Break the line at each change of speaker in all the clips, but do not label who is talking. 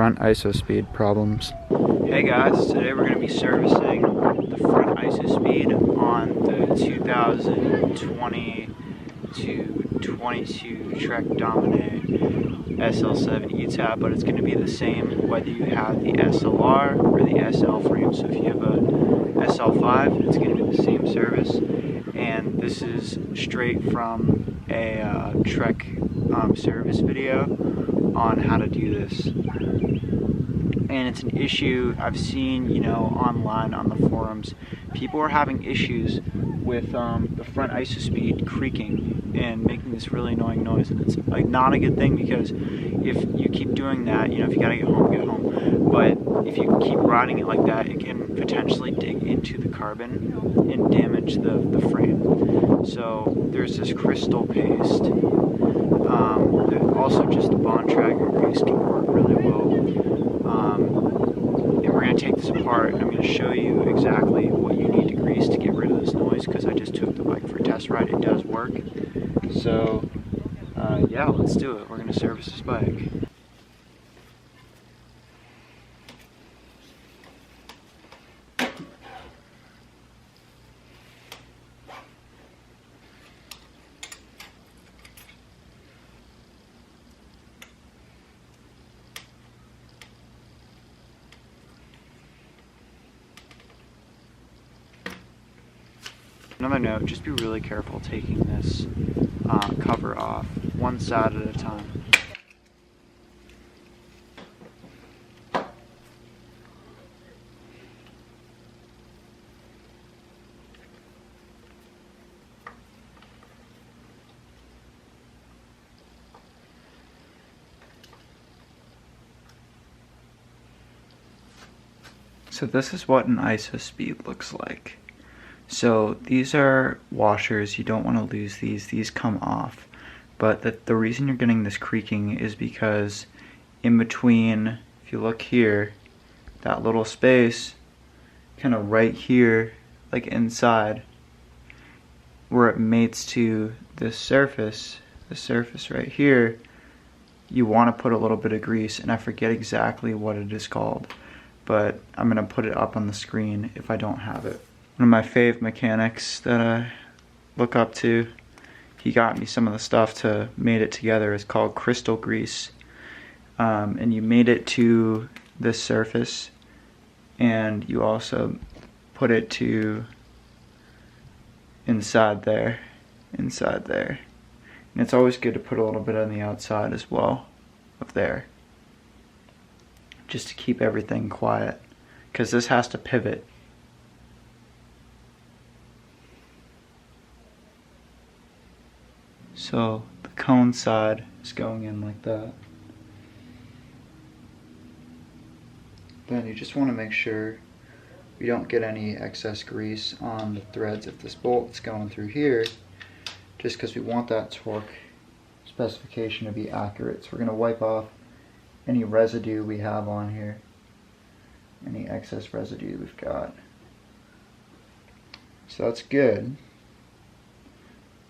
front IsoSpeed problems.
Hey guys, today we're going to be servicing the front IsoSpeed on the 2020 to 22 Trek Domane SL7 ETAP, but it's going to be the same whether you have the SLR or the SL frame. So if you have a SL5, it's going to be the same service. And this is straight from a Trek service video on how to do this. And it's an issue I've seen, online on the forums. People are having issues with the front IsoSpeed creaking and making this really annoying noise. And it's like not a good thing, because if you keep doing that, if you gotta get home. But if you keep riding it like that, it can potentially dig into the carbon and damage the frame. So there's this crystal paste. Also just the bond tracker grease can work really well. And we're going to take this apart, and I'm going to show you exactly what you need to grease to get rid of this noise, because I just took the bike for a test ride. It does work. So yeah, let's do it. We're going to service this bike. Another note, just be really careful taking this cover off, one side at a time. So this is what an IsoSpeed looks like. So these are washers, you don't want to lose these come off. But the reason you're getting this creaking is because in between, if you look here, that little space, kind of right here, like inside, where it mates to this surface right here, you want to put a little bit of grease, and I forget exactly what it is called, but I'm going to put it up on the screen if I don't have it. One of my fave mechanics that I look up to, he got me some of the stuff to mate it together. It's called crystal grease. And you mate it to this surface, and you also put it to inside there. And it's always good to put a little bit on the outside as well of there, just to keep everything quiet, because this has to pivot. So the cone side is going in like that. Then you just want to make sure you don't get any excess grease on the threads of this bolt that's going through here, just because we want that torque specification to be accurate. So we're going to wipe off any residue we have on here, any excess residue we've got. So that's good.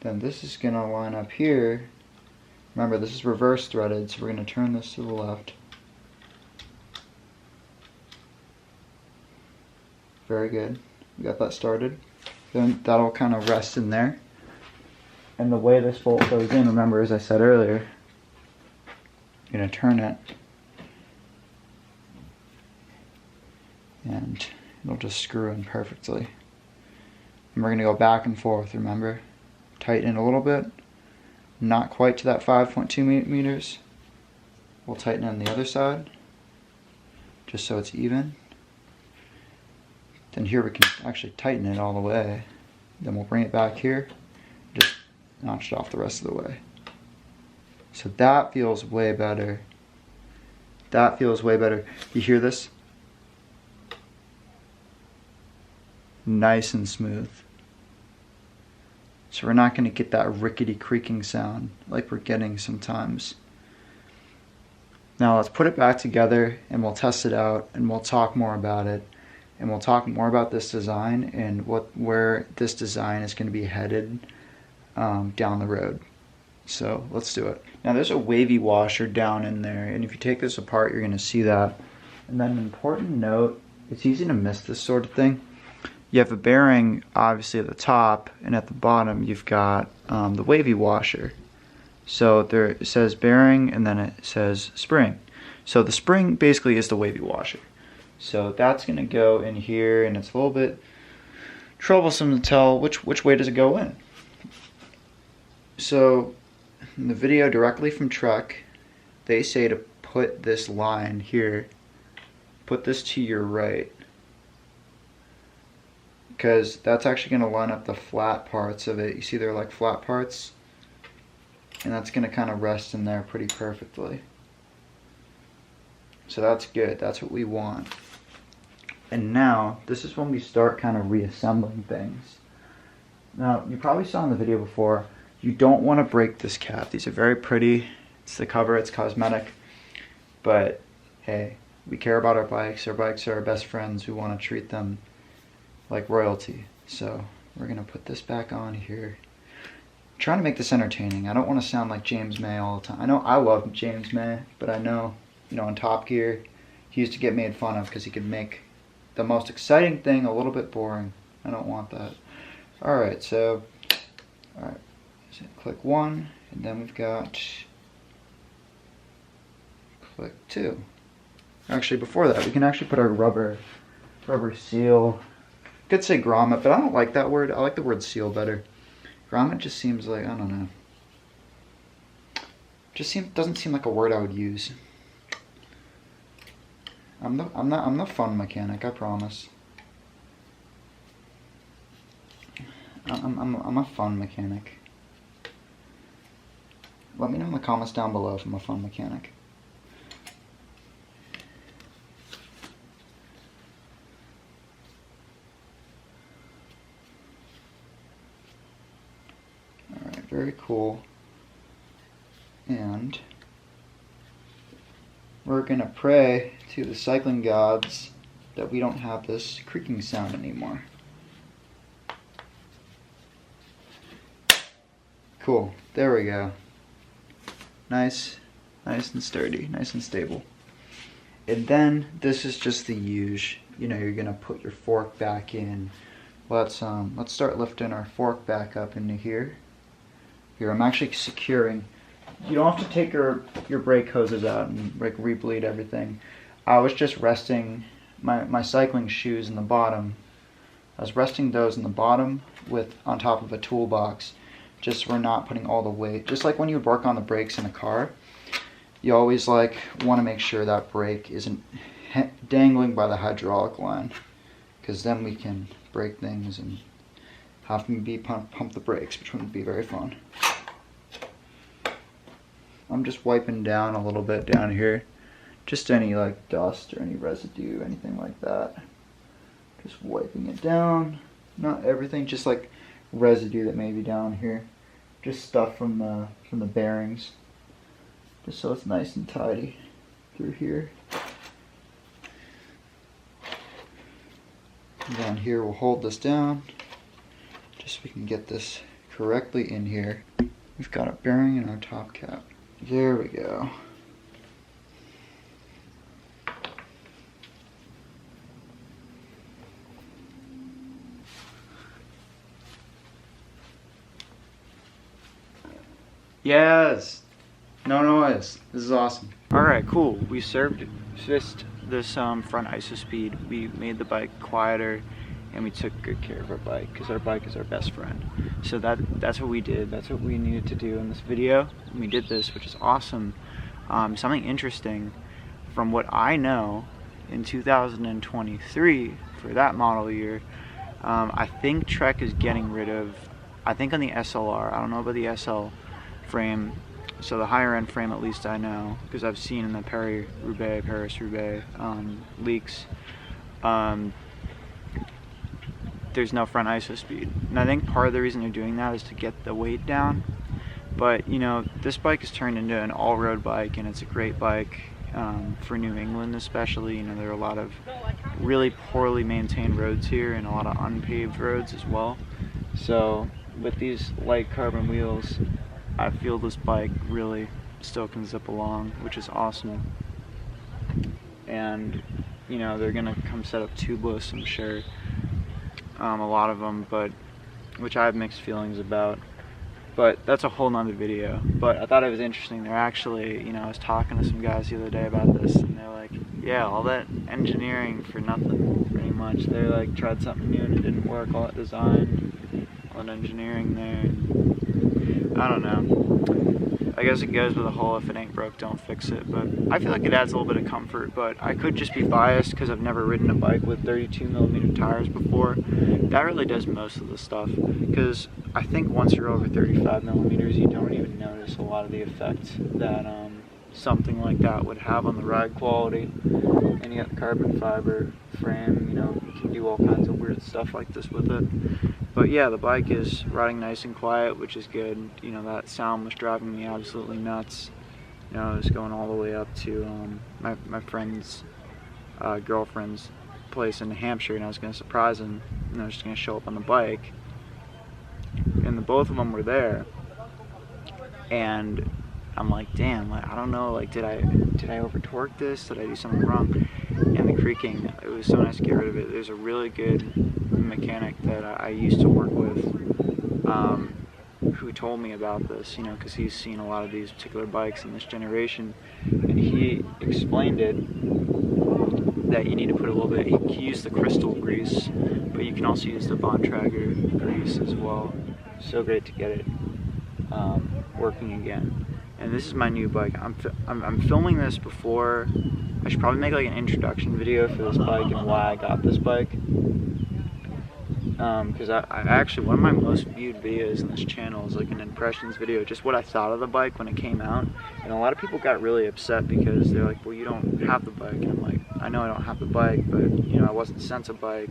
Then this is going to line up here. Remember, this is reverse threaded, so we're going to turn this to the left. Very good. We got that started. Then that'll kind of rest in there. And the way this bolt goes in, remember, as I said earlier, you're going to turn it, and it'll just screw in perfectly. And we're going to go back and forth, remember? Tighten it a little bit, not quite to that 5.2 millimeters. We'll tighten it on the other side, just so it's even. Then here we can actually tighten it all the way. Then we'll bring it back here, just notch it off the rest of the way. So that feels way better. That feels way better. You hear this? Nice and smooth. So we're not going to get that rickety creaking sound like we're getting sometimes. Now let's put it back together, and we'll test it out, and we'll talk more about it. And we'll talk more about this design and where this design is going to be headed down the road. So let's do it. Now there's a wavy washer down in there, and if you take this apart, you're going to see that. And then an important note, it's easy to miss this sort of thing. You have a bearing obviously at the top, and at the bottom you've got the wavy washer. So there it says bearing, and then it says spring. So the spring basically is the wavy washer. So that's going to go in here, and it's a little bit troublesome to tell which way does it go in. So in the video directly from Trek, they say to put this line here, put this to your right, because that's actually going to line up the flat parts of it. You see they're like flat parts, and that's going to kind of rest in there pretty perfectly. So that's good, that's what we want. And now this is when we start kind of reassembling things. Now you probably saw in the video before, you don't want to break this cap. These are very pretty. It's the cover, it's cosmetic. But hey, we care about our bikes. Our bikes are our best friends. We want to treat them like royalty. So we're going to put this back on here. I'm trying to make this entertaining. I don't want to sound like James May all the time. I know I love James May, but I know, you know, in Top Gear, he used to get made fun of because he could make the most exciting thing a little bit boring. I don't want that. Alright, so, alright. So click 1, and then we've got click 2. Actually, before that, we can actually put our rubber seal. I could say grommet, but I don't like that word. I like the word seal better. Grommet just seems like, I don't know. Doesn't seem like a word I would use. I'm the fun mechanic, I promise. I'm a fun mechanic. Let me know in the comments down below if I'm a fun mechanic. Alright, very cool. And we're gonna pray to the cycling gods that we don't have this creaking sound anymore. Cool, there we go. Nice and sturdy, nice and stable. And then this is just the use. You know, you're gonna put your fork back in. Let's start lifting our fork back up into here. Here, I'm actually securing. You don't have to take your brake hoses out and like re-bleed everything. I was just resting my cycling shoes in the bottom. I was resting those in the bottom on top of a toolbox, just so we're not putting all the weight. Just like when you work on the brakes in a car, you always like want to make sure that brake isn't dangling by the hydraulic line, because then we can break things and have me pump the brakes, which wouldn't be very fun. I'm just wiping down a little bit down here. Just any like dust or any residue, anything like that. Just wiping it down. Not everything, just like residue that may be down here. Just stuff from the bearings. Just so it's nice and tidy through here. And down here we'll hold this down just so we can get this correctly in here. We've got a bearing in our top cap. There we go. Yes! No noise. This is awesome. Alright, cool. We serviced this front IsoSpeed. We made the bike quieter, and we took good care of our bike, because our bike is our best friend. So that's what we did. That's what we needed to do in this video. And we did this, which is awesome. Something interesting, from what I know, in 2023, for that model year, I think Trek is getting rid of, I think on the SLR, I don't know about the SL frame, so the higher end frame at least I know, because I've seen in the Paris-Roubaix leaks, there's no front IsoSpeed. And I think part of the reason they're doing that is to get the weight down. But, you know, this bike has turned into an all-road bike, and it's a great bike for New England especially. You know, there are a lot of really poorly maintained roads here and a lot of unpaved roads as well. So with these light carbon wheels, I feel this bike really still can zip along, which is awesome. And you know, they're gonna come set up tubeless, I'm sure, a lot of them, but which I have mixed feelings about. But that's a whole nother video. But I thought it was interesting. They're actually, you know, I was talking to some guys the other day about this, and they're like, yeah, all that engineering for nothing, pretty much. They like tried something new and it didn't work. All that design, all that engineering there. I don't know. I guess it goes with the whole if it ain't broke, don't fix it. But I feel like it adds a little bit of comfort. But I could just be biased because I've never ridden a bike with 32mm tires before. That really does most of the stuff. Because I think once you're over 35mm, you don't even notice a lot of the effect that something like that would have on the ride quality. And you got the carbon fiber frame, you know, you can do all kinds of weird stuff like this with it. But yeah, the bike is riding nice and quiet, which is good. You know, that sound was driving me absolutely nuts. You know, I was going all the way up to my friend's girlfriend's place in New Hampshire, and I was going to surprise him, and I was just going to show up on the bike. And the both of them were there, and I'm like, damn, like, I don't know, like, did I over torque this? Did I do something wrong? And the creaking, it was so nice to get rid of it. There's a really good mechanic that I used to work with, who told me about this, you know, because he's seen a lot of these particular bikes in this generation, and he explained it that you need to put a little bit, he used the crystal grease, but you can also use the Bontrager grease as well. So great to get it working again. And this is my new bike. I'm filming this before. I should probably make like an introduction video for this bike and why I got this bike. Because I actually, one of my most viewed videos on this channel is like an impressions video, just what I thought of the bike when it came out. And a lot of people got really upset because they're like, well, you don't have the bike. And I'm like, I know I don't have the bike, but you know, I wasn't sent a bike.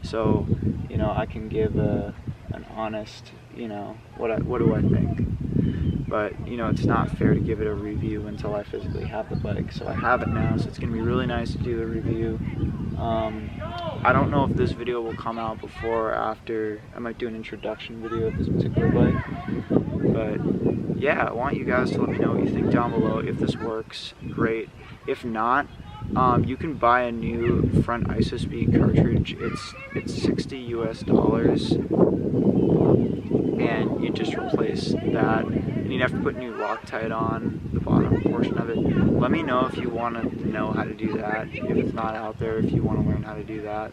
So, you know, I can give an honest, you know, what do I think. But, you know, it's not fair to give it a review until I physically have the bike. So I have it now, so it's going to be really nice to do the review. I don't know if this video will come out before or after. I might do an introduction video of this particular bike. But, yeah, I want you guys to let me know what you think down below. If this works, great. If not, you can buy a new front IsoSpeed cartridge. It's $60 US, and you just replace that. And you'd have to put new Loctite on the bottom portion of it. Let me know if you want to know how to do that. If it's not out there, if you want to learn how to do that.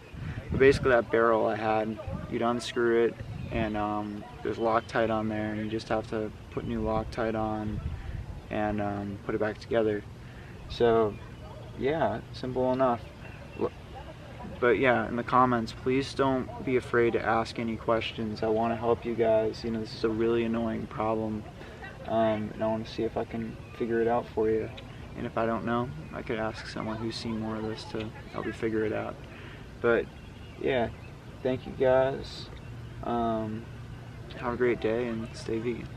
But basically, that barrel I had, you'd unscrew it, and there's Loctite on there, and you just have to put new Loctite on and put it back together. So, yeah, simple enough. But yeah, in the comments, please don't be afraid to ask any questions. I want to help you guys. You know, this is a really annoying problem, and I want to see if I can figure it out for you. And if I don't know, I could ask someone who's seen more of this to help me figure it out. But yeah, thank you guys. Have a great day and stay vegan.